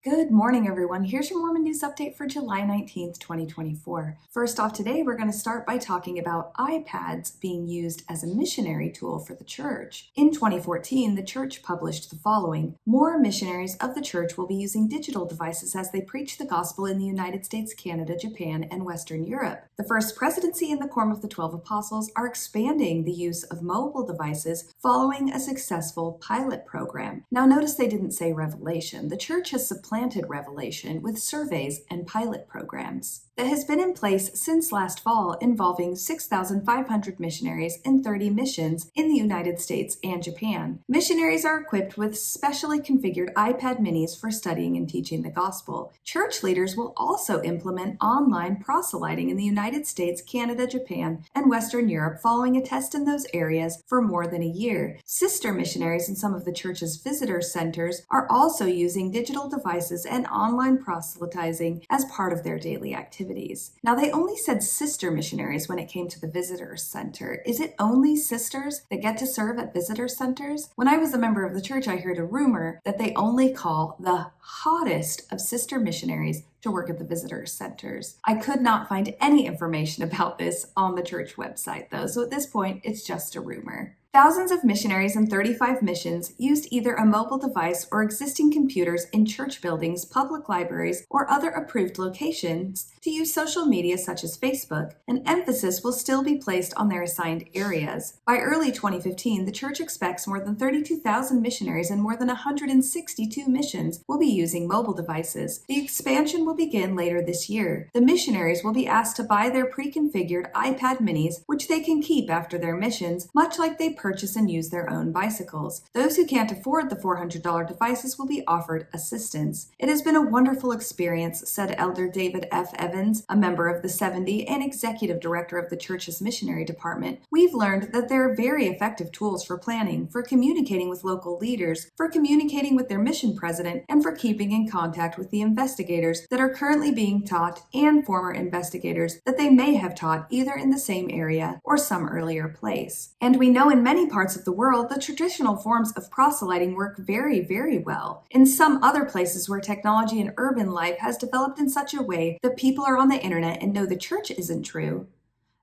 Good morning, everyone. Here's your Mormon News Update for July 19th, 2024. First off today, we're going to start by talking about iPads being used as a missionary tool for the church. In 2014, the church published the following: more missionaries of the church will be using digital devices as they preach the gospel in the United States, Canada, Japan, and Western Europe. The First Presidency and the Quorum of the 12 Apostles are expanding the use of mobile devices following a successful pilot program. Now notice they didn't say revelation. The church has supplanted revelation with surveys and pilot programs that has been in place since last fall, involving 6,500 missionaries in 30 missions in the United States and Japan. Missionaries are equipped with specially configured iPad minis for studying and teaching the gospel. Church leaders will also implement online proselyting in the United States, Canada, Japan, and Western Europe following a test in those areas for more than a year. Sister missionaries in some of the church's visitor centers are also using digital devices and online proselytizing as part of their daily activities. Now, they only said sister missionaries when it came to the visitor center. Is it only sisters that get to serve at visitor centers? When I was a member of the church, I heard a rumor that they only call the hottest of sister missionaries to work at the visitor centers. I could not find any information about this on the church website, though, so at this point, it's just a rumor. Thousands of missionaries in 35 missions used either a mobile device or existing computers in church buildings, public libraries, or other approved locations to use social media such as Facebook. An emphasis will still be placed on their assigned areas. By early 2015, the church expects more than 32,000 missionaries in more than 162 missions will be using mobile devices. The expansion will begin later this year. The missionaries will be asked to buy their pre-configured iPad minis, which they can keep after their missions, much like they purchase and use their own bicycles. Those who can't afford the $400 devices will be offered assistance. It has been a wonderful experience, said Elder David F. Evans, a member of the 70 and executive director of the church's missionary department. We've learned that they're very effective tools for planning, for communicating with local leaders, for communicating with their mission president, and for keeping in contact with the investigators that are currently being taught and former investigators that they may have taught either in the same area or some earlier place. And we know in many parts of the world, the traditional forms of proselyting work very, very well. In some other places where technology and urban life has developed in such a way that people are on the internet and know the church isn't true.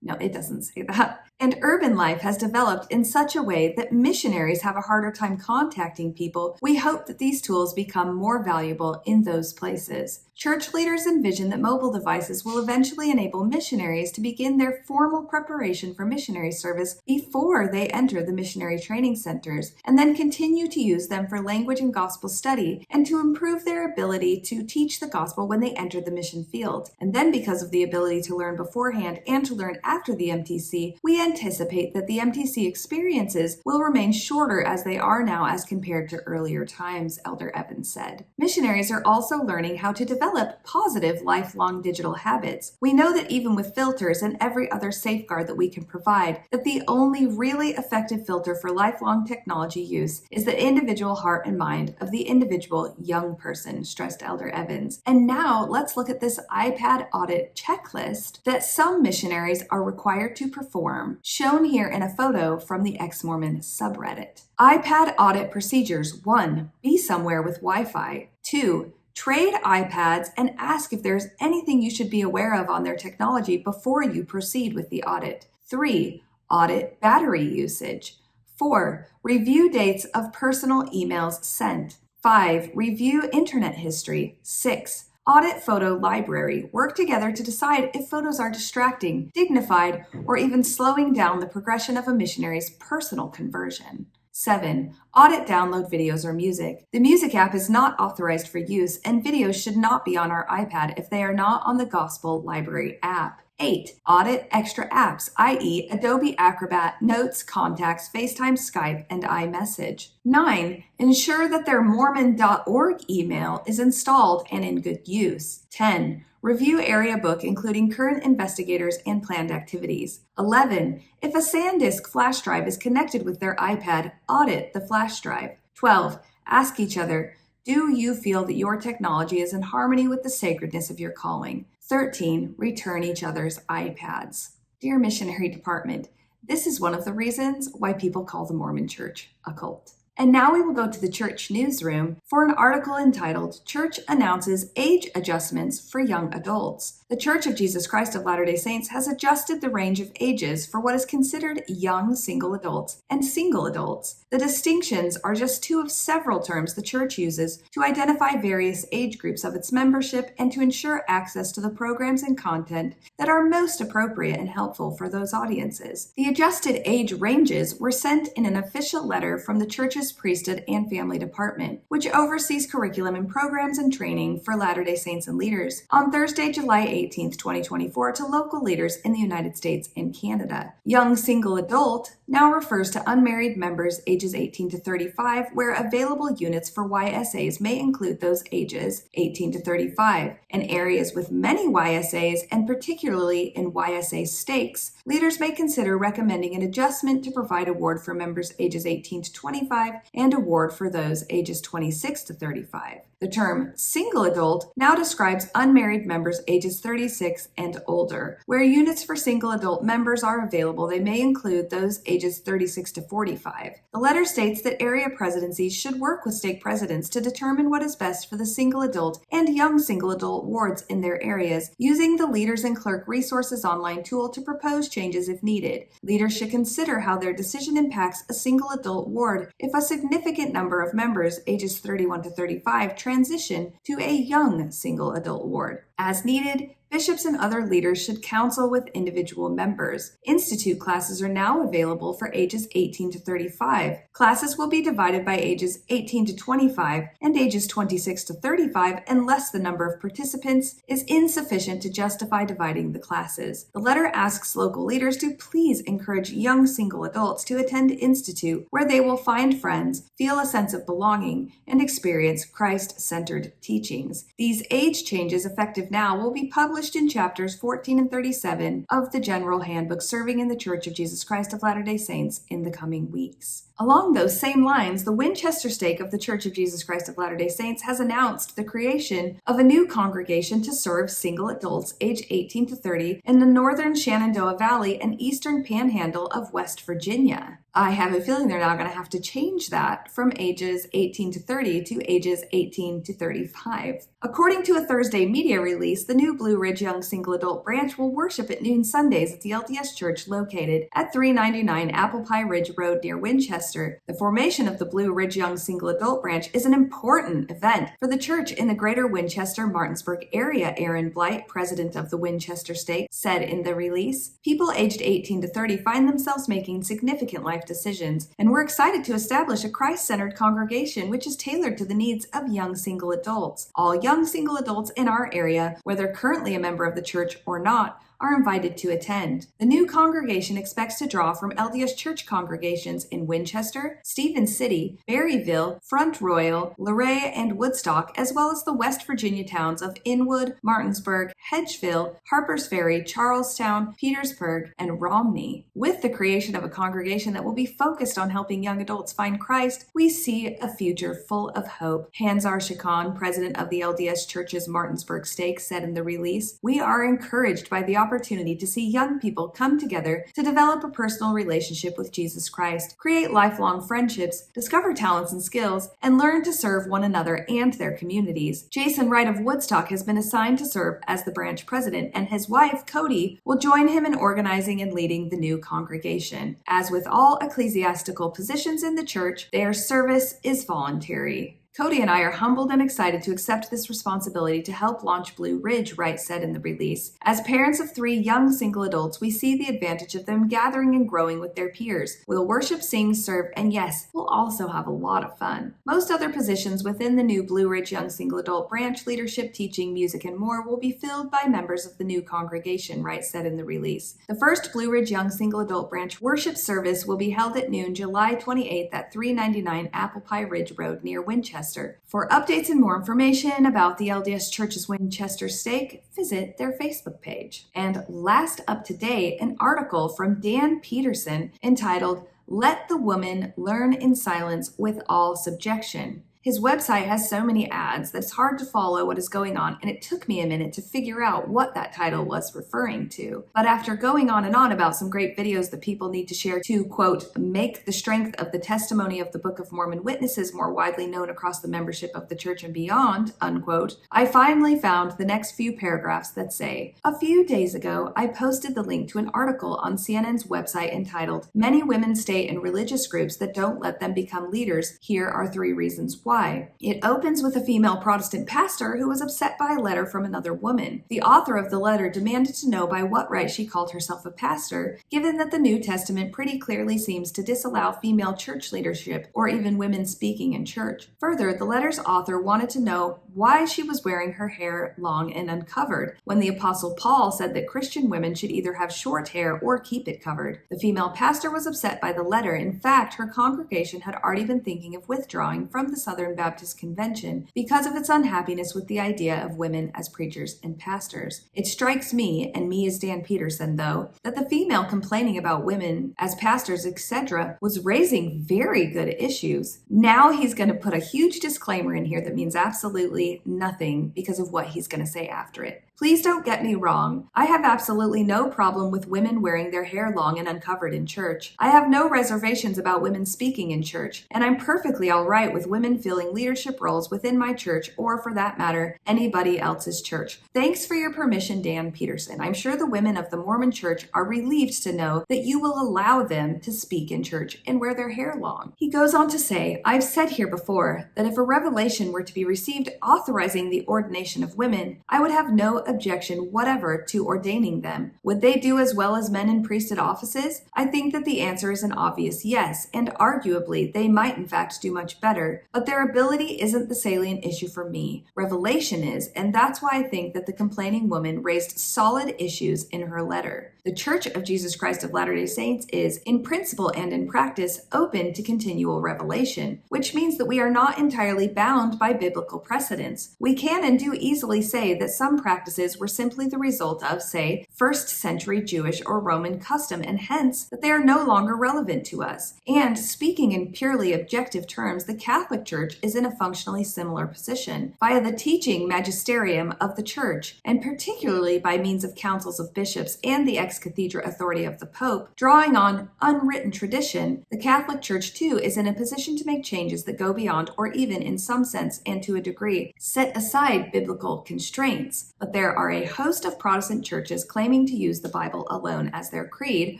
No, it doesn't say that. And urban life has developed in such a way that missionaries have a harder time contacting people. We hope that these tools become more valuable in those places. Church leaders envision that mobile devices will eventually enable missionaries to begin their formal preparation for missionary service before they enter the missionary training centers, and then continue to use them for language and gospel study, and to improve their ability to teach the gospel when they enter the mission field. And then, because of the ability to learn beforehand and to learn after the MTC, we anticipate that the MTC experiences will remain shorter as they are now as compared to earlier times, Elder Evans said. Missionaries are also learning how to develop positive lifelong digital habits. We know that even with filters and every other safeguard that we can provide, that the only really effective filter for lifelong technology use is the individual heart and mind of the individual young person, stressed Elder Evans. And now let's look at this iPad audit checklist that some missionaries are required to perform, shown here in a photo from the Ex-Mormon subreddit. iPad audit procedures: 1. Be somewhere with Wi-Fi. 2. Trade iPads and ask if there's anything you should be aware of on their technology before you proceed with the audit. 3. Audit battery usage. 4. Review dates of personal emails sent. 5. Review internet history. 6. Audit photo library. Work together to decide if photos are distracting, dignified, or even slowing down the progression of a missionary's personal conversion. 7. Audit download videos or music. The music app is not authorized for use, and videos should not be on our iPad if they are not on the Gospel Library app. 8. Audit extra apps, i.e. Adobe Acrobat, Notes, Contacts, FaceTime, Skype, and iMessage. 9. Ensure that their Mormon.org email is installed and in good use. 10. Review area book, including current investigators and planned activities. 11. If a SanDisk flash drive is connected with their iPad, audit the flash drive. 12. Ask each other, do you feel that your technology is in harmony with the sacredness of your calling? 13. Return each other's iPads. Dear Missionary Department, this is one of the reasons why people call the Mormon Church a cult. And now we will go to the church newsroom for an article entitled Church Announces Age Adjustments for Young Adults. The Church of Jesus Christ of Latter-day Saints has adjusted the range of ages for what is considered young single adults and single adults. The distinctions are just two of several terms the church uses to identify various age groups of its membership and to ensure access to the programs and content that are most appropriate and helpful for those audiences. The adjusted age ranges were sent in an official letter from the church's priesthood and family department, which oversees curriculum and programs and training for Latter-day Saints and leaders, on Thursday, July 18, 2024, to local leaders in the United States and Canada. Young single adult now refers to unmarried members ages 18 to 35, where available units for YSAs may include those ages 18 to 35. In areas with many YSAs, and particularly in YSA stakes, leaders may consider recommending an adjustment to provide award for members ages 18 to 25 and award for those ages 26 to 35. The term single adult now describes unmarried members ages 36 and older. Where units for single adult members are available, they may include those ages 36 to 45. The letter states that area presidencies should work with stake presidents to determine what is best for the single adult and young single adult wards in their areas, using the Leaders and Clerk Resources online tool to propose changes if needed. Leaders should consider how their decision impacts a single adult ward if a significant number of members ages 31 to 35 transition to a young single adult ward. As needed, bishops and other leaders should counsel with individual members. Institute classes are now available for ages 18 to 35. Classes will be divided by ages 18 to 25 and ages 26 to 35 unless the number of participants is insufficient to justify dividing the classes. The letter asks local leaders to please encourage young single adults to attend Institute, where they will find friends, feel a sense of belonging, and experience Christ-centered teachings. These age changes effective now will be published in chapters 14 and 37 of the General Handbook Serving in the Church of Jesus Christ of Latter-day Saints in the coming weeks. Along those same lines, the Winchester stake of the Church of Jesus Christ of Latter-day Saints has announced the creation of a new congregation to serve single adults aged 18 to 30 in the northern Shenandoah Valley and eastern panhandle of West Virginia. I have a feeling they're now going to have to change that from ages 18 to 30 to ages 18 to 35. According to a Thursday media release, the new Blue Ridge Young Single Adult branch will worship at noon Sundays at the LDS Church located at 399 Apple Pie Ridge Road near Winchester. The formation of the Blue Ridge Young Single Adult branch is an important event for the church in the greater Winchester-Martinsburg area, Aaron Blight, president of the Winchester Stake, said in the release. People aged 18 to 30 find themselves making significant life decisions, and we're excited to establish a Christ-centered congregation which is tailored to the needs of young single adults. All young single adults in our area, whether currently a member of the church or not, are invited to attend. The new congregation expects to draw from LDS Church congregations in Winchester, Stevens City, Berryville, Front Royal, Luray, and Woodstock, as well as the West Virginia towns of Inwood, Martinsburg, Hedgeville, Harpers Ferry, Charlestown, Petersburg, and Romney. With the creation of a congregation that will be focused on helping young adults find Christ, we see a future full of hope. Hanzar Shakhan, president of the LDS Church's Martinsburg Stake, said in the release, "We are encouraged by the opportunity to see young people come together to develop a personal relationship with Jesus Christ, create lifelong friendships, discover talents and skills, and learn to serve one another and their communities." Jason Wright of Woodstock has been assigned to serve as the branch president, and his wife, Cody, will join him in organizing and leading the new congregation. As with all ecclesiastical positions in the church, their service is voluntary. Cody and I are humbled and excited to accept this responsibility to help launch Blue Ridge, Wright said in the release. As parents of 3 young single adults, we see the advantage of them gathering and growing with their peers. We'll worship, sing, serve, and yes, we'll also have a lot of fun. Most other positions within the new Blue Ridge Young Single Adult branch, leadership, teaching, music, and more, will be filled by members of the new congregation, Wright said in the release. The first Blue Ridge Young Single Adult branch worship service will be held at noon July 28th at 399 Apple Pie Ridge Road near Winchester. For updates and more information about the LDS Church's Winchester Stake, visit their Facebook page. And last up to date, an article from Dan Peterson entitled, "Let the Woman Learn in Silence with All Subjection." His website has so many ads that it's hard to follow what is going on, and it took me a minute to figure out what that title was referring to. But after going on and on about some great videos that people need to share to, quote, make the strength of the testimony of the Book of Mormon witnesses more widely known across the membership of the church and beyond, unquote, I finally found the next few paragraphs that say, a few days ago, I posted the link to an article on CNN's website entitled, Many Women Stay in Religious Groups That Don't Let Them Become Leaders. Here are 3 reasons why. It opens with a female Protestant pastor who was upset by a letter from another woman. The author of the letter demanded to know by what right she called herself a pastor, given that the New Testament pretty clearly seems to disallow female church leadership or even women speaking in church. Further, the letter's author wanted to know why she was wearing her hair long and uncovered, when the Apostle Paul said that Christian women should either have short hair or keep it covered. The female pastor was upset by the letter. In fact, her congregation had already been thinking of withdrawing from the Southern Baptist Convention because of its unhappiness with the idea of women as preachers and pastors. It strikes me, and me as Dan Peterson though, that the female complaining about women as pastors, etc., was raising very good issues. Now he's going to put a huge disclaimer in here that means absolutely nothing because of what he's going to say after it. Please don't get me wrong. I have absolutely no problem with women wearing their hair long and uncovered in church. I have no reservations about women speaking in church, and I'm perfectly all right with women filling leadership roles within my church or, for that matter, anybody else's church. Thanks for your permission, Dan Peterson. I'm sure the women of the Mormon church are relieved to know that you will allow them to speak in church and wear their hair long. He goes on to say, I've said here before that if a revelation were to be received authorizing the ordination of women, I would have no objection whatever to ordaining them. Would they do as well as men in priesthood offices? I think that the answer is an obvious yes, and arguably they might in fact do much better, but their ability isn't the salient issue for me. Revelation is, and that's why I think that the complaining woman raised solid issues in her letter. The Church of Jesus Christ of Latter-day Saints is, in principle and in practice, open to continual revelation, which means that we are not entirely bound by biblical precedents. We can and do easily say that some practices were simply the result of, say, first century Jewish or Roman custom, and hence that they are no longer relevant to us. And speaking in purely objective terms, the Catholic Church is in a functionally similar position via the teaching magisterium of the Church, and particularly by means of councils of bishops and the ex cathedra authority of the Pope, drawing on unwritten tradition. The Catholic Church too is in a position to make changes that go beyond, or even in some sense and to a degree, set aside biblical constraints. But there are a host of Protestant churches claiming to use the Bible alone as their creed.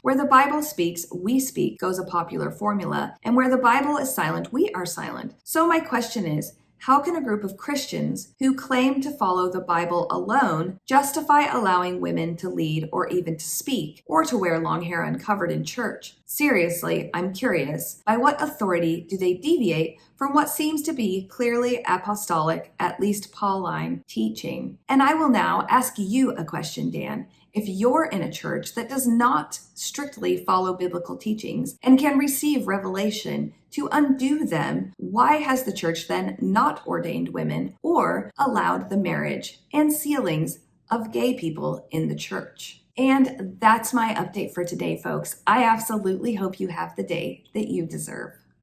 Where the Bible speaks, we speak, goes a popular formula, and where the Bible is silent, we are silent. So my question is, how can a group of Christians who claim to follow the Bible alone justify allowing women to lead or even to speak or to wear long hair uncovered in church? Seriously, I'm curious, by what authority do they deviate from what seems to be clearly apostolic, at least Pauline, teaching? And I will now ask you a question, Dan. If you're in a church that does not strictly follow biblical teachings and can receive revelation to undo them, why has the church then not ordained women or allowed the marriage and sealings of gay people in the church? And that's my update for today, folks. I absolutely hope you have the day that you deserve.